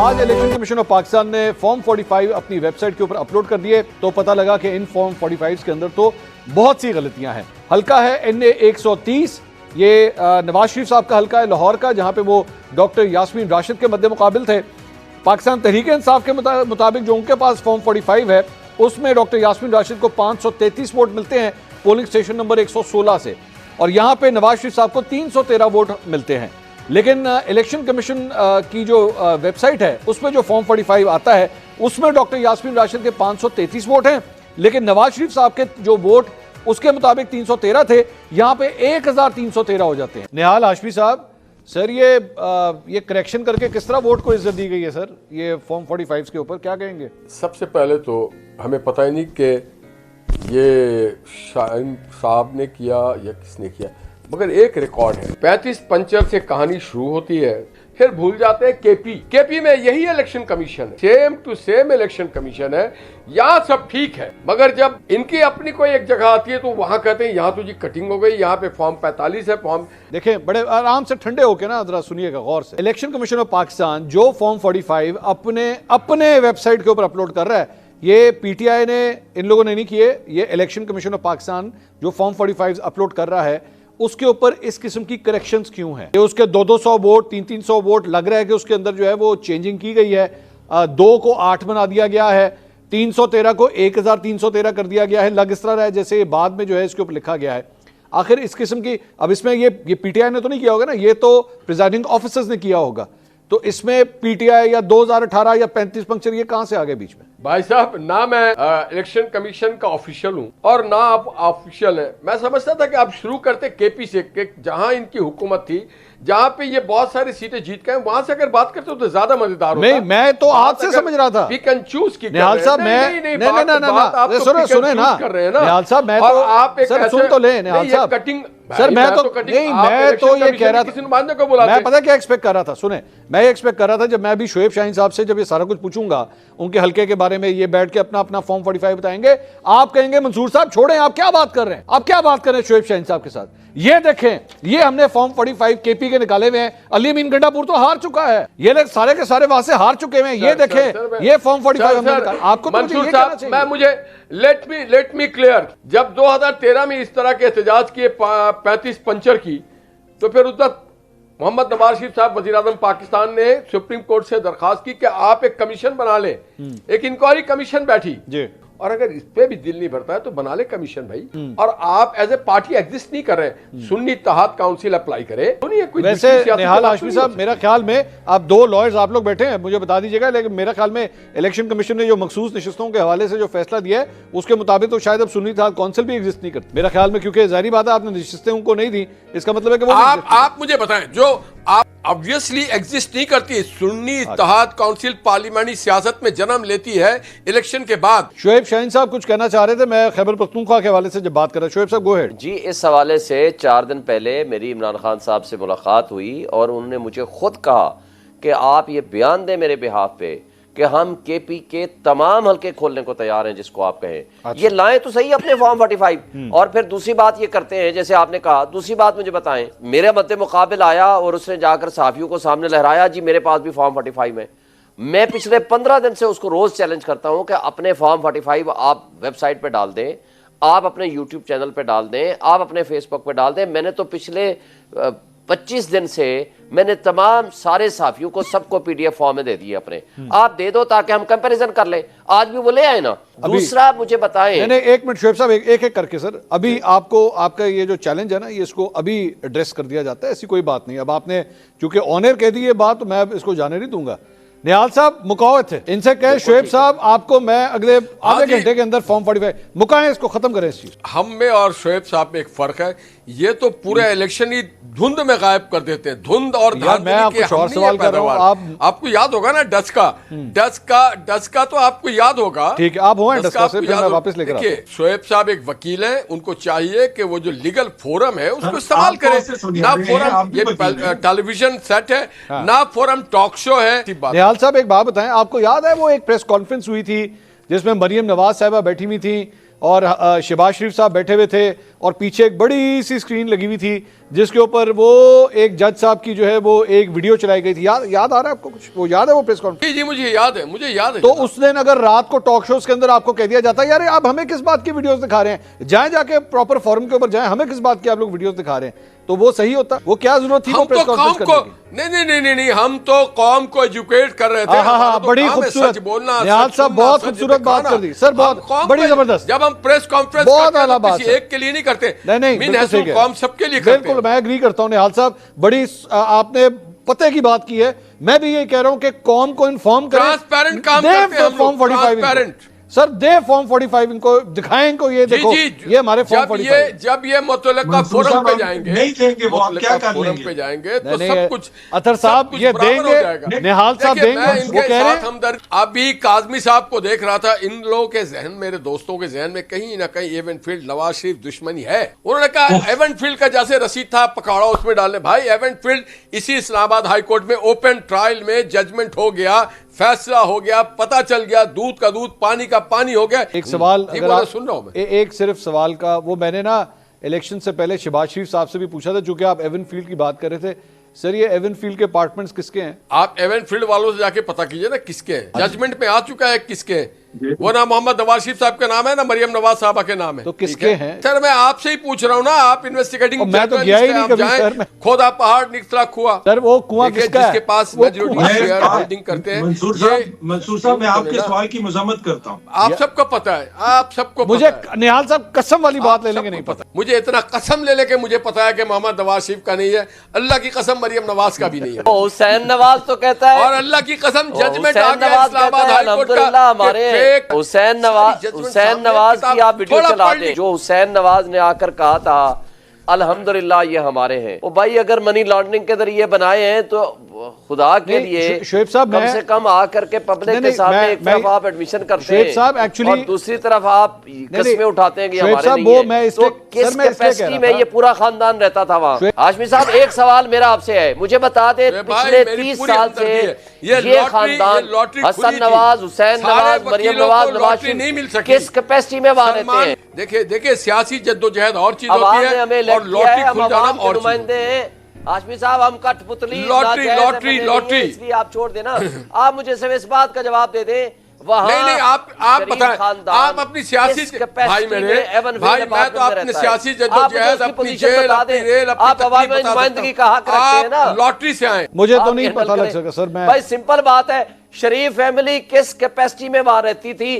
आज election commission of Pakistan ने form 45 अपनी वेबसाइट के ऊपर अपलोड कर दिए तो पता लगा कि इन फॉर्म 45 के अंदर तो बहुत सी गलतियां हैं। हल्का है NA 130, ये नवाज शरीफ साहब का हल्का है लाहौर का, जहां पे वो डॉक्टर यास्मीन राशिद के मद्दे मुकाबिल थे। पाकिस्तान तहरीक इंसाफ के मुताबिक जो उनके पास फॉर्म 45 है उसमें डॉक्टर यास्मीन राशिद को 533 वोट मिलते हैं पोलिंग स्टेशन नंबर 116 से, और यहाँ पे नवाज शरीफ साहब को 313 वोट मिलते हैं। लेकिन इलेक्शन कमीशन की जो वेबसाइट है उसमें जो फॉर्म 45 आता है उसमें डॉक्टर यास्मीन राशिद के 533 वोट हैं, लेकिन नवाज शरीफ साहब के जो वोट उसके मुताबिक 313 थे, यहाँ पे 1313 हो जाते हैं। निहाल हाशमी साहब, सर ये करेक्शन करके किस तरह वोट को इज्जत दी गई है सर, ये फॉर्म 45 के ऊपर क्या कहेंगे? सबसे पहले तो हमें पता ही नहीं कि ये शाहीन साहब ने किया या किसने किया, मगर एक रिकॉर्ड है। 35 पंचर से कहानी शुरू होती है, फिर भूल जाते हैं केपी में यही इलेक्शन कमीशन है, same to same election commission है, यहाँ सब ठीक है। मगर जब इनकी अपनी कोई एक जगह आती है तो वहां कहते हैं यहाँ तो जी कटिंग हो गई, यहाँ पे फॉर्म 45 है। फॉर्म देखें, बड़े आराम से ठंडे होके ना जरा सुनिएगा गौर से। इलेक्शन कमीशन ऑफ पाकिस्तान जो फॉर्म 45 अपने वेबसाइट के ऊपर अपलोड कर रहा है, ये PTI ने, इन लोगों ने नहीं किए, ये इलेक्शन कमीशन ऑफ पाकिस्तान जो फॉर्म 45 अपलोड कर रहा है उसके ऊपर इस किस्म की करेक्शंस क्यों हैं? ये उसके 200 वोट 300 वोट लग रहा है कि उसके अंदर जो है वो चेंजिंग की गई है। 2 को 8 बना दिया गया है, 313 को 1313 कर दिया गया है। लग इस तरह रहा है जैसे ये बाद में जो है इसके ऊपर लिखा गया है। आखिर इस किस्म की, अब इसमें ये PTI ने तो नहीं किया होगा ना, ये तो प्रिजाइडिंग ऑफिसर्स ने किया होगा, तो इसमें PTI या 2018 या 35 पंक्चर ये कहां से आ गए बीच में? भाई साहब, ना मैं इलेक्शन कमीशन का ऑफिशियल हूं और ना आप ऑफिशियल है। मैं समझता था कि आप शुरू करते केपी से, जहां इनकी हुकूमत थी, जहां पे ये बहुत सारी सीटें जीत गए, वहां से अगर बात करते तो ज्यादा मजेदार होता। नहीं, मैं तो आपसे समझ रहा था पिक एंड चूज की निहाल साहब। मैं सुने ना कर रहे हैं ना निहाल साहब, मैं तो आप एक सुन तो ले निहाल साहब, कटिंग सर मैं तो नहीं, मैं तो ये कह रहा था, मैं पता क्या एक्सपेक्ट कर रहा था, सुने, मैं ये एक्सपेक्ट कर रहा था जब मैं अभी शोएब शाहीन साहब से जब ये सारा कुछ पूछूंगा उनके हल्के के बारे में, ये बैठ के अपना अपना फॉर्म 45 बताएंगे, आप कहेंगे मंसूर साहब छोड़ें, आप क्या बात कर रहे हैं, आप क्या बात कर रहे हैं शोएब शाहीन साहब के साथ। ये देखें, ये हमने फॉर्म 45 केपी के निकाले हुए हैं। अली अमीन गंडापुर तो हार चुका है, ये लोग सारे के सारे वहां से हार चुके हैं। ये देखें, ये फॉर्म 45 हमने निकाला। आपको मंसूर साहब, मैं मुझे लेट मी क्लियर, जब 2013 में इस तरह के एहतजाज किए 35 पंचर की, तो फिर उस वक्त मोहम्मद नवाज शरीफ साहब वजीर आजम पाकिस्तान ने सुप्रीम कोर्ट से दरखास्त की कि आप एक कमीशन बना लें, एक इंक्वायरी कमीशन बैठी जी, और अगर इस पे भी दिल नहीं भरता है तो बना ले कमीशन भाई। और आप एज ए पार्टी एग्जिस्ट नहीं कर रहे, सुन्नी इत्तेहाद काउंसिल अप्लाई करे। वैसे निहाल हाशमी साहब, मेरा ख्याल में आप 2 लॉयर्स आप लोग बैठे हैं, मुझे बता दीजिएगा, लेकिन मेरा ख्याल में इलेक्शन कमीशन ने जो मखसूस नशिस्तों के हवाले से जो फैसला दिया है उसके मुताबिक तो शायद अब सुन्नी इत्तेहाद काउंसिल भी एग्जिस्ट नहीं करती मेरा ख्याल में, क्योंकि जाहिर बात है आपने नशिस्तें उनको नहीं दी, इसका मतलब है कि वो आप मुझे बताएं, जो आप ऑब्वियसली एग्जिस्ट नहीं करती, सुन्नी इत्तेहाद काउंसिल पार्लियामेंटी सियासत में जन्म लेती है इलेक्शन के बाद। शोएब शाहीन साहब कुछ कहना चाह रहे थे, मैं खैबर पख्तूनख्वा के हवाले से जब बात कर रहा हूं। शोएब साहब गो अहेड जी। इस हवाले से 4 दिन पहले मेरी इमरान खान साहब से मुलाकात हुई और उन्होंने मुझे खुद कहा कि आप ये बयान दें मेरे बिहाफ पे कि हम केपी के तमाम हल्के खोलने को तैयार हैं, जिसको आप कहें। अच्छा। ये लाएं तो सही अपने फॉर्म 45। और फिर दूसरी बात ये करते हैं, जैसे आपने कहा, दूसरी बात मुझे बताएं, मेरे मद्दे मुकाबिल आया और उसने जाकर सहाफियों को सामने लहराया, जी मेरे पास भी फॉर्म 45 है। मैं पिछले 15 दिन से उसको रोज चैलेंज करता हूं कि अपने फॉर्म 45 आप वेबसाइट पे डाल दें, आप अपने यूट्यूब चैनल पे डाल दें, आप अपने फेसबुक पे डाल दें। मैंने तो पिछले 25 दिन से मैंने तमाम सारे साफियों को सबको PDF फॉर्म में दे दिए अपने, आप दे दो ताकि हम कंपैरिजन कर लें। आज भी वो ले आए ना। दूसरा मुझे बताएं, नहीं 1 मिनट शोएब साहब, एक एक करके सर, अभी आपको आपका ये जो चैलेंज है ना, ये इसको अभी एड्रेस कर दिया जाता है, ऐसी कोई बात नहीं। अब आपने चूंकि ऑनर कह दी ये बात, तो मैं इसको जाने नहीं दूंगा। निहाल साहब मुकाओ थे, इनसे कहे शोएब साहब आपको मैं अगले आधे घंटे के अंदर फॉर्म 45 मुकाएं, इसको खत्म करें इस चीज। हम में और शोएब साहब में एक फर्क है, ये तो पूरा इलेक्शन ही धुंध में गायब कर देते हैं, धुंध और मैं आपको और सवाल कर रहा हूं, आपको याद होगा ना डच का तो आपको याद होगा। ठीक है, आप हो डस्का से, फिर मैं वापस लेकर आता हूं। शोएब साहब एक वकील हैं, उनको चाहिए कि वो जो लीगल फोरम है उसको इस्तेमाल करें। ना फोरम ये टेलीविजन सेट है, ना फोरम टॉक शो है। निहाल साहब एक बात बताएं, आपको याद है वो एक प्रेस कॉन्फ्रेंस हुई थी जिसमें मरियम नवाज साहिबा बैठी हुई थी और शहबाज शरीफ साहब बैठे हुए थे और पीछे एक बड़ी सी स्क्रीन लगी हुई थी जिसके ऊपर वो एक जज साहब की जो है वो एक वीडियो चलाई गई थी। याद आ रहा है आपको कुछ? वो याद है वो प्रेस कॉन्फ्रेंस? जी मुझे याद है। तो उस दिन अगर रात को टॉक शोज के अंदर आपको कह दिया जाता है यार आप हमें किस बात की वीडियोस दिखा रहे हैं, जाएं जाके प्रॉपर फोरम के ऊपर जाएं, हमें किस बात की आप लोग वीडियोस दिखा रहे हैं, तो वो सही होता? वो क्या जरूरत थी वो प्रेस कॉन्फ्रेंस करने की? नहीं, हम तो कौम को एजुकेट कर रहे थे। हाँ, बड़ी खूबसूरत बोलना, निहाल साहब बहुत खूबसूरत बात कर दी सर, बहुत बड़ी जबरदस्त। जब हम प्रेस कॉन्फ्रेंस बहुत आला बात किसी एक के लिए नहीं करते, नहीं कौम सबके लिए करते हैं। बिल्कुल मैं एग्री करता हूं निहाल साहब, बड़ी आपने पते की बात की है। मैं भी ये कह रहा हूं कि कौम को इन्फॉर्म करें, ट्रांसपेरेंट काम करते हैं हम लोग, ट्रांसपेरेंट सर दे फॉर्म 45 इनको दिखाएं, इनको ये देखो ये हमारे फॉर्म 45। जब ये मुतल्लिका फोरम पे जाएंगे, नहीं देंगे वो आप क्या कर फोरम लेंगे? पे जाएंगे तो सब कुछ अतर साहब ये देंगे, निहाल साहब देंगे, वो कह रहे हैं हमदर्द। अभी काजमी साहब को देख रहा था, इन लोगों के जहन, मेरे दोस्तों के जहन में कहीं ना कहीं एवनफील्ड नवाज शरीफ दुश्मनी है। उन्होंने कहा एवनफील्ड का जैसे रसीद था पकौड़ा उसमें डालने। भाई एवनफील्ड इसी इस्लामाबाद हाई कोर्ट में ओपन ट्रायल में जजमेंट हो गया, फैसला हो गया, पता चल गया, दूध का दूध पानी का पानी हो गया। एक सवाल अगर आप सुन रहा हूं मैं, एक सिर्फ सवाल का, वो मैंने ना इलेक्शन से पहले शहबाज शरीफ साहब से भी पूछा था, चूंकि आप एवनफील्ड की बात कर रहे थे। सर ये एवनफील्ड के अपार्टमेंट्स किसके हैं? आप एवनफील्ड वालों से जाके पता कीजिए ना किसके हैं। जजमेंट में आ चुका है किसके हैं। वो ना मोहम्मद नवाज शरीफ साहब का नाम है ना मरियम नवाज साहबा के नाम है। तो किसके हैं? सर मैं आपसे ही पूछ रहा हूँ ना, आप इन्वेस्टिगेटिंग, मैं तो गया ही नहीं कभी सर। मैं खोदा पहाड़ निकला कुआं। सर वो कुआं किसका है? जिसके पास मेजॉरिटी शेयर होल्डिंग करते हैं। मंसूर साहब मैं आपके सवाल की मजम्मत करता हूँ। आप सबको पता है, आप सबको मुझे निहाल साहब कसम वाली बात ले लेंगे नहीं पता। मुझे इतना कसम ले लेके मुझे पता है कि मोहम्मद नवाज शरीफ का नहीं है, अल्लाह की कसम मरियम नवाज का भी नहीं है। हुसैन नवाज तो कहता है, और अल्लाह की कसम जजमेंट आ गया इस्लामाबाद हाई कोर्ट का, हमारे हुसैन नवाज की आप वीडियो चला दें, जो हुसैन नवाज ने आकर कहा था अल्हम्दुलिल्लाह ये हमारे हैं। वो भाई अगर मनी लॉन्ड्रिंग के जरिए बनाए हैं तो खुदा के लिए शोएब साहब कम से कम आकर के पब्लिक के सामने एक तरफ आप एडमिशन करते हैं साहब एक्चुअली, और दूसरी तरफ आप कस्में उठाते हैं कि हमारे नहीं वो है। मैं तो किस कैपेसिटी में ये पूरा खानदान रहता था वहाँ? हाशमी साहब एक सवाल मेरा आपसे है, मुझे बता दे पिछले 30 साल से ये खानदान हसन नवाज, हुसैन नवाज, मरियम नवाज, नवाज शरीफ किस कैपेसिटी में वहाँ रहते हैं? देखिए सियासी जद्दोजहद और चीज होती है और लॉटरी खुल जाना और नुमाइंदे हैं। हाशमी साहब हम कठपुतली लॉटरी इसलिए आप छोड़ देना। आप मुझे सिर्फ इस बात का जवाब दे दें, नहीं आप बताएं, आप अपनी सियासी भाई मेरे भाई, मैं तो अपनी सियासी जद्दोजहद, अपनी जेल, अपनी रेल, आप आवाम में नुमाइंदगी का हक रखते हैं ना। लॉटरी से आए, मुझे तो नहीं पता लग सका सर। मैं भाई सिंपल बात है, शरीफ फैमिली किस कैपेसिटी में वहां रहती थी?